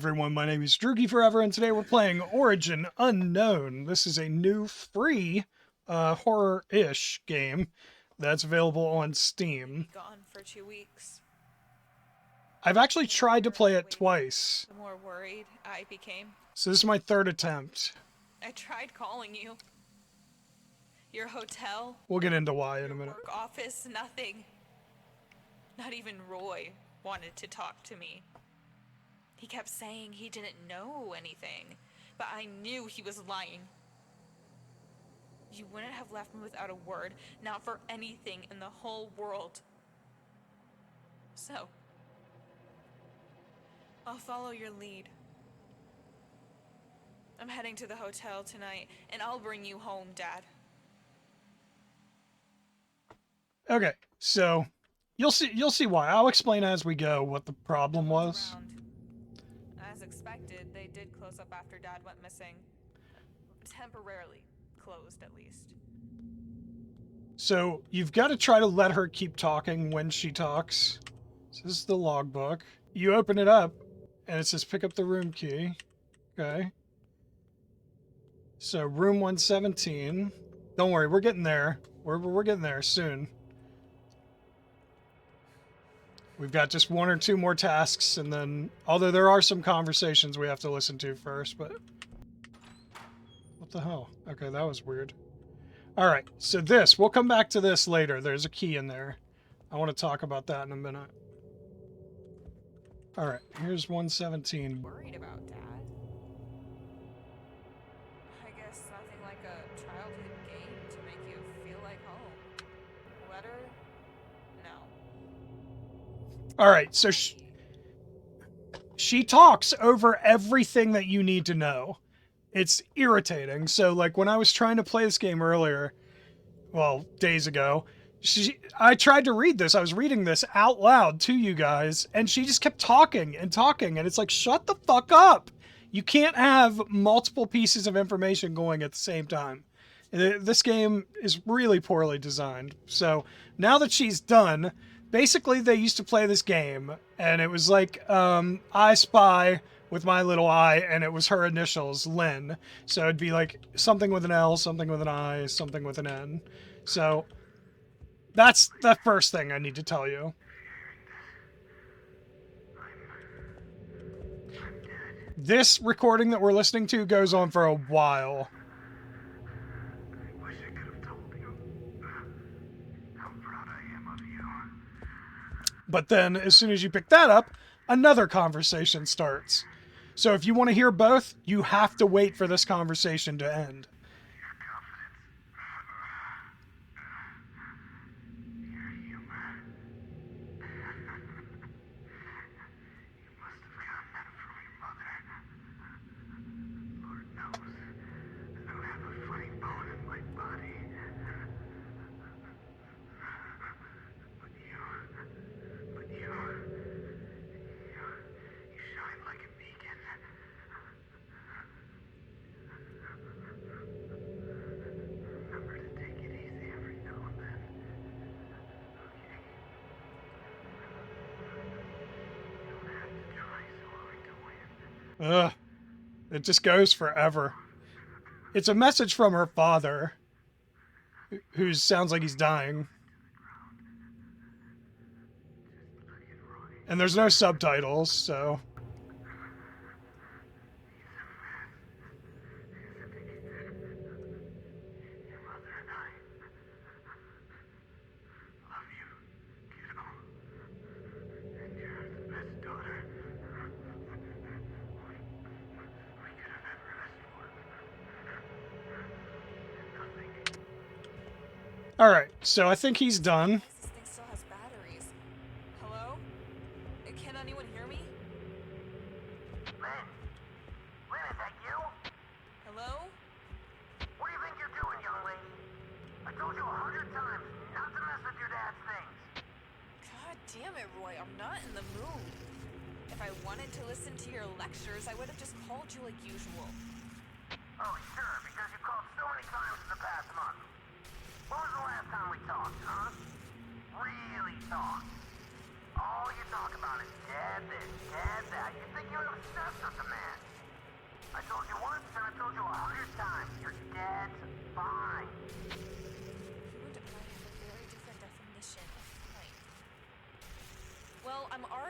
everyone, my name is Droogie Forever, and today we're playing Origin Unknown. This is a new free horror-ish game that's available on Steam. Gone for 2 weeks. I've actually tried to play it twice. The more worried I became. So this is my third attempt. I tried calling you. Your hotel. We'll get into why in a minute. Work office, nothing. Not even Roy wanted to talk to me. He kept saying he didn't know anything, but I knew he was lying. You wouldn't have left me without a word, not for anything in the whole world. So, I'll follow your lead. I'm heading to the hotel tonight, and I'll bring you home, Dad. Okay, so you'll see why. I'll explain as we go what the problem was. As expected, they did close up after Dad went missing. Temporarily closed, at least. So you've got to try to let her keep talking when she talks. So this is the logbook. You open it up, and it says pick up the room key. Okay. So room 117. Don't worry, we're getting there. We're getting there soon. We've got just one or two more tasks, and then, although there are some conversations we have to listen to first, but... What the hell? Okay, that was weird. Alright, so this, we'll come back to this later. There's a key in there. I want to talk about that in a minute. Alright, here's 117. Worried about Dad? I guess nothing like a childhood game to make you feel like home. Letter? No. Alright, so she talks over everything that you need to know. It's irritating. So, like, when I was trying to play this game earlier, well, days ago, I tried to read this. I was reading this out loud to you guys, and she just kept talking and talking, and it's like, shut the fuck up! You can't have multiple pieces of information going at the same time. This game is really poorly designed. So, now that she's done... Basically, they used to play this game, and it was like, I Spy with my little I, and it was her initials, Lynn. So it'd be like something with an L, something with an I, something with an N. So that's the first thing I need to tell you. This recording that we're listening to goes on for a while. But then, as soon as you pick that up, another conversation starts. So if you want to hear both, you have to wait for this conversation to end. Ugh. It just goes forever. It's a message from her father, who sounds like he's dying. And there's no subtitles, so... Alright, so I think he's done. This thing still has batteries. Hello? Can anyone hear me? Lynn? Lynn, is that you? Hello? What do you think you're doing, young lady? I told you 100 times not to mess with your dad's things. God damn it, Roy. I'm not in the mood. If I wanted to listen to your lectures, I would have just called you like usual. Oh, sure, because you called so many times in the past month. When was the last time we talked, huh? Really talked. All you talk about is dad this, dad that. You think you're obsessed or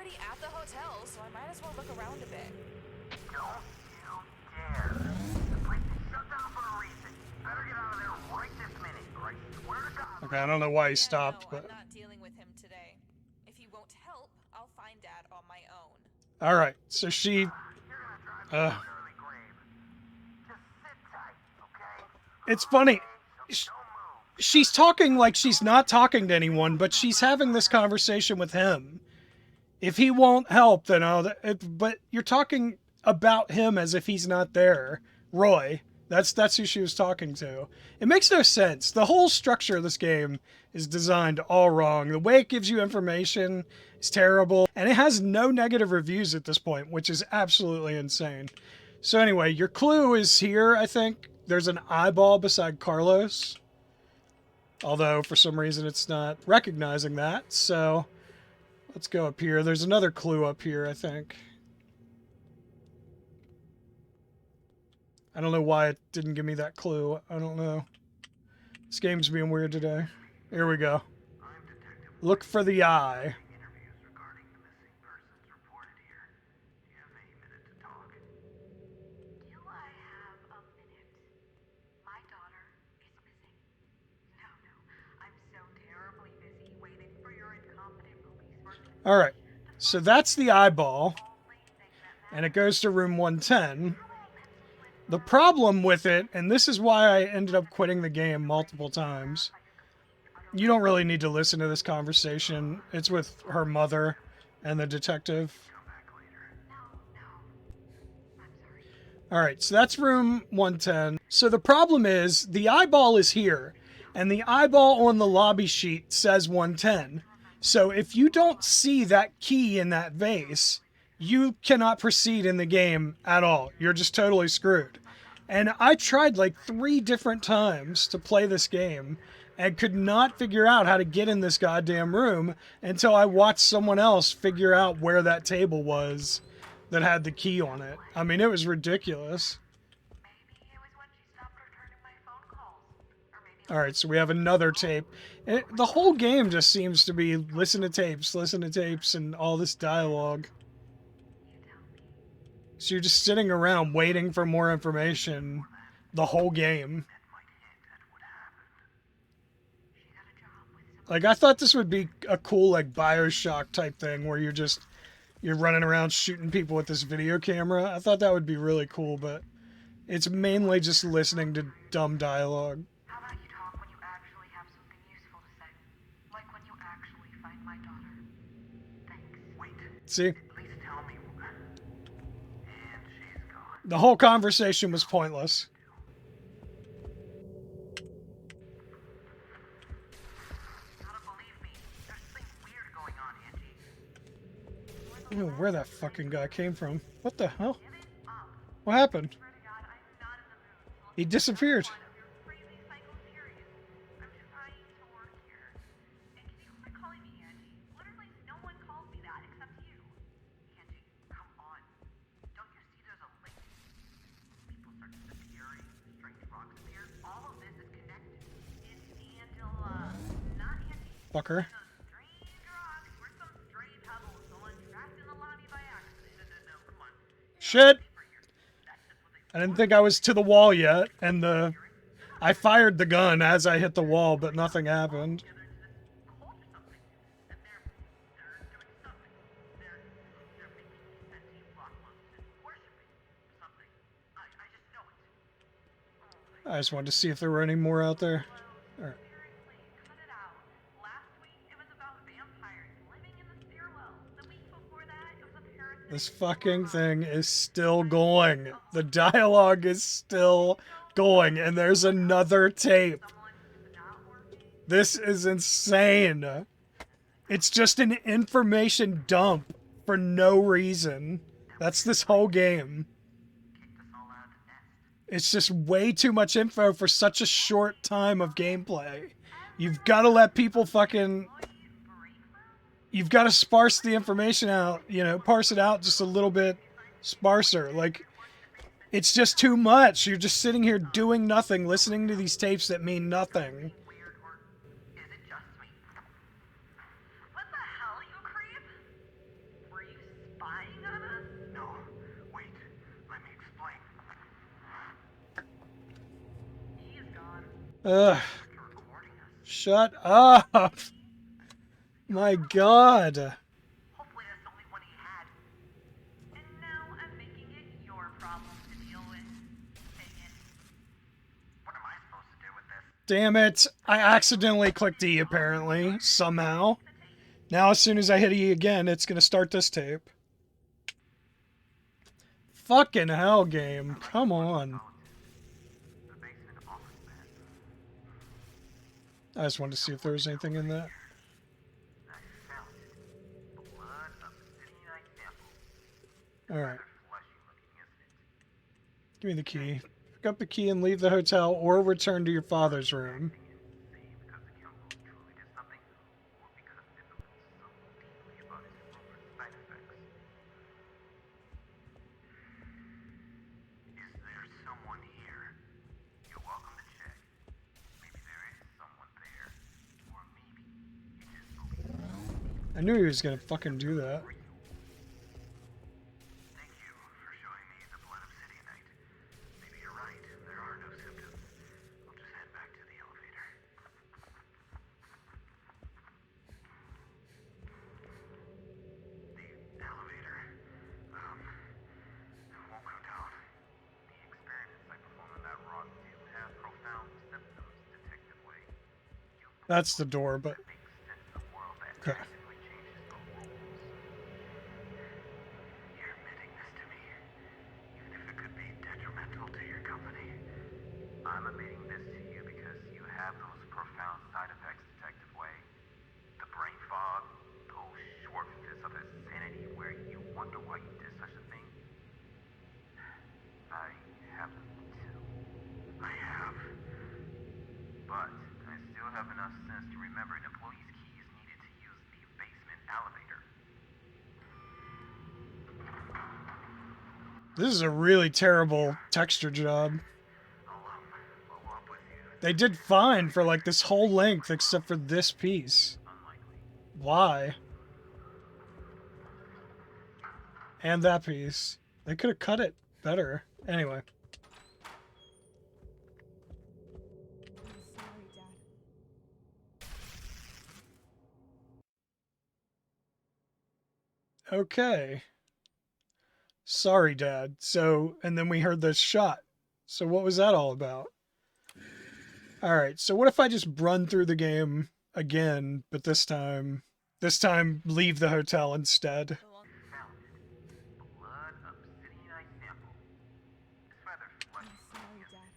already at the hotel, so I might as well look around a bit. Don't you dare. The place is shut down for a reason. Better get out of there right this minute, or I swear to God. Okay, I don't know why he Yeah, stopped, no, but... I'm not dealing with him today. If he won't help, I'll find Dad on my own. Alright, so she... You're gonna drive me to an early grave. Just sit tight, okay? It's funny. So don't move. She's talking like she's not talking to anyone, but she's having this conversation with him. If he won't help, then but you're talking about him as if he's not there. Roy. That's who she was talking to. It makes no sense. The whole structure of this game is designed all wrong. The way it gives you information is terrible, and it has no negative reviews at this point, which is absolutely insane. So anyway, your clue is here, I think. There's an eyeball beside Carlos. Although, for some reason, it's not recognizing that. So, let's go up here. There's another clue up here, I think. I don't know why it didn't give me that clue. I don't know. This game's being weird today. Here we go. Look for the eye. Interviews regarding the missing persons reported here. Do you have a minute to talk? Do I have a minute? My daughter is missing. No, I'm so terribly busy waiting for your incompetent police work. Alright, so that's the eyeball, Only thing that and it goes to room 110. The problem with it, and this is why I ended up quitting the game multiple times, you don't really need to listen to this conversation. It's with her mother and the detective. Alright, so that's room 110. So the problem is, the eyeball is here, and the eyeball on the lobby sheet says 110. So if you don't see that key in that vase, you cannot proceed in the game at all. You're just totally screwed. And I tried like 3 different times to play this game and could not figure out how to get in this goddamn room until I watched someone else figure out where that table was that had the key on it. I mean, it was ridiculous. maybe it was when she stopped returning my phone calls. Or maybe All right, so we have another tape. The whole game just seems to be listen to tapes, and all this dialogue. So you're just sitting around waiting for more information the whole game. Like, I thought this would be a cool, like, BioShock type thing where you're running around shooting people with this video camera. I thought that would be really cool, but it's mainly just listening to dumb dialogue. how about you talk when you actually have something useful to say? Like when you actually find my daughter. Thanks. Wait, See? at least tell me. And she's gone. The whole conversation was pointless. Gotta believe me. There's something weird going on, Angie. I don't know where that fucking guy came from. What the hell? What happened? Swear to God, I'm not in the mood. He disappeared. One of your crazy psycho theories. I'm trying to work here. And can you quit calling me Angie? Literally, no one calls me that except you. Angie, come on. Don't you see there's a link? People start disappearing, strange rocks appear. All of this is connected. Is Angela not Angie? Fucker. Those strange rocks were some stray pebbles someone trapped in the lobby by accident. No, come on. Shit! I didn't think I was to the wall yet, and I fired the gun as I hit the wall, but nothing happened. Cult or something. And they're doing something. They're making sentient rock monsters worshiping something. I just know it. I just wanted to see if there were any more out there. Alright. Seriously, cut it out. Last week it was about vampires living in the stairwell. The week before that it was a parasite. This fucking thing is still going. The dialogue is still going, and there's another tape. This is insane. It's just an information dump for no reason. That's this whole game. It's just way too much info for such a short time of gameplay. You've got to let people fucking... You've got to sparse the information out, you know, parse it out just a little bit sparser. Like, it's just too much. You're just sitting here doing nothing, listening to these tapes that mean nothing. Weird, or is it just me? What the hell, you creep? Ugh. You're recording us. Shut up. My God. Hopefully that's the only one he had. And now I'm making it your problem to deal with. Take it. What am I supposed to do with this? Damn it. I accidentally clicked E apparently, somehow. Now as soon as I hit E again, it's going to start this tape. Fucking hell, game. Come on. The basement office bed. I just wanted to see if there was anything in that. I found it. Blood obsidianite sample. Alright. Fleshy looking, isn't it? Give me the key. Pick up the key and leave the hotel or return to your father's room. Insane because the chemical truly did something, or because it feels so deeply about its rumored side effects. Is there someone here? You're welcome to check. Maybe there is someone there. Or maybe you just believe I knew he was gonna fucking do that. Thank you for showing me the blood obsidianite. Maybe you're right. There are no symptoms. I'll just head back to the elevator. The elevator. Won't go down. The experiments I perform on that rock do have profound symptoms detected way. That's the door, but... Makes sense in a world that Okay. drastically changes the rules. You're admitting this to me, even if it could be detrimental to your company. I'm admitting this to you because you have those profound side effects, Detective Way. The brain fog, those short fits of insanity where you wonder why you did such a thing. I have them too. I have. But I still have enough sense to remember an employee's key is needed to use the basement elevator. This is a really terrible texture job. I'll follow up with you. They did fine for like this whole length except for this piece. Unlikely. Why? And that piece. They could have cut it better. Anyway. I'm sorry, Dad. Okay. Sorry, Dad. So, and then we heard this shot. So what was that all about? Alright, so what if I just run through the game again, but this time leave the hotel instead? The long- Found it. Blood obsidianite sample. It's rather I'm fleshy. sorry, Dad.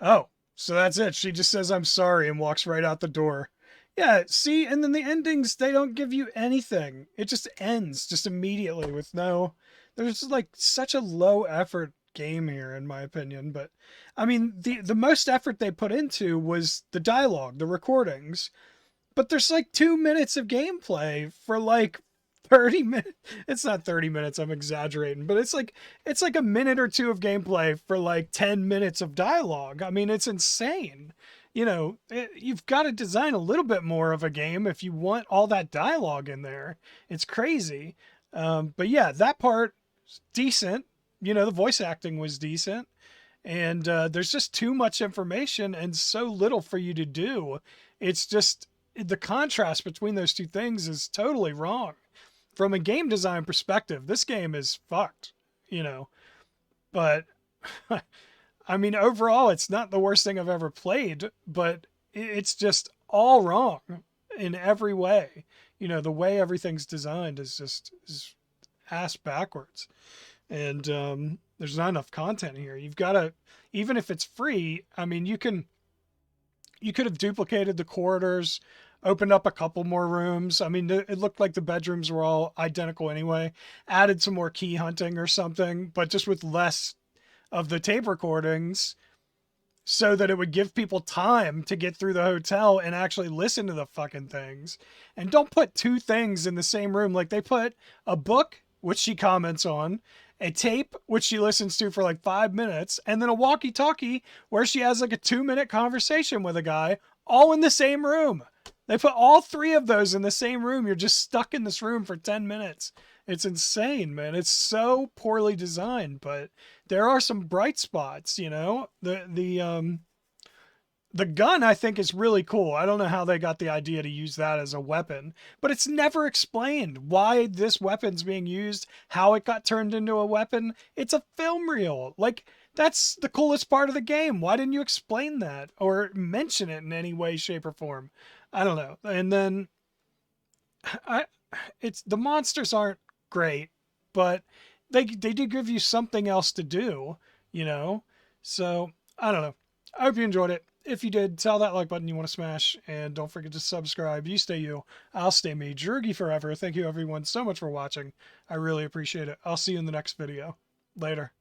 Oh, so that's it. She just says, I'm sorry, and walks right out the door. Yeah, see, and then the endings, they don't give you anything. It just ends just immediately with no... There's like such a low effort game here, in my opinion. But, I mean, the most effort they put into was the dialogue, the recordings. But there's like 2 minutes of gameplay for like 30 minutes. It's not 30 minutes, I'm exaggerating, but it's like a minute or two of gameplay for like 10 minutes of dialogue. I mean, it's insane. You know, you've got to design a little bit more of a game if you want all that dialogue in there. It's crazy. But yeah, that part, decent. You know, the voice acting was decent. And there's just too much information and so little for you to do. It's just the contrast between those two things is totally wrong. From a game design perspective, this game is fucked, you know. But I mean, overall, it's not the worst thing I've ever played, but it's just all wrong in every way. You know, the way everything's designed is ass backwards. And there's not enough content here. You've got to, even if it's free, I mean, you could have duplicated the corridors, opened up a couple more rooms. I mean, it looked like the bedrooms were all identical anyway. Added some more key hunting or something, but just with less of the tape recordings so that it would give people time to get through the hotel and actually listen to the fucking things. And don't put two things in the same room. Like they put a book, which she comments on, a tape, which she listens to for like 5 minutes, and then a walkie-talkie where she has like a 2-minute conversation with a guy, all in the same room. They put all three of those in the same room. You're just stuck in this room for 10 minutes. It's insane, man. It's so poorly designed, but there are some bright spots, you know. The gun, I think, is really cool. I don't know how they got the idea to use that as a weapon, but it's never explained why this weapon's being used, how it got turned into a weapon. It's a film reel. Like, that's the coolest part of the game. Why didn't you explain that or mention it in any way, shape, or form? I don't know. And then it's the monsters aren't great, but they do give you something else to do, you know? So, I don't know. I hope you enjoyed it. If you did, tell that like button you want to smash, and don't forget to subscribe. You stay you, I'll stay me. Drugi forever. Thank you everyone so much for watching. I really appreciate it. I'll see you in the next video. Later.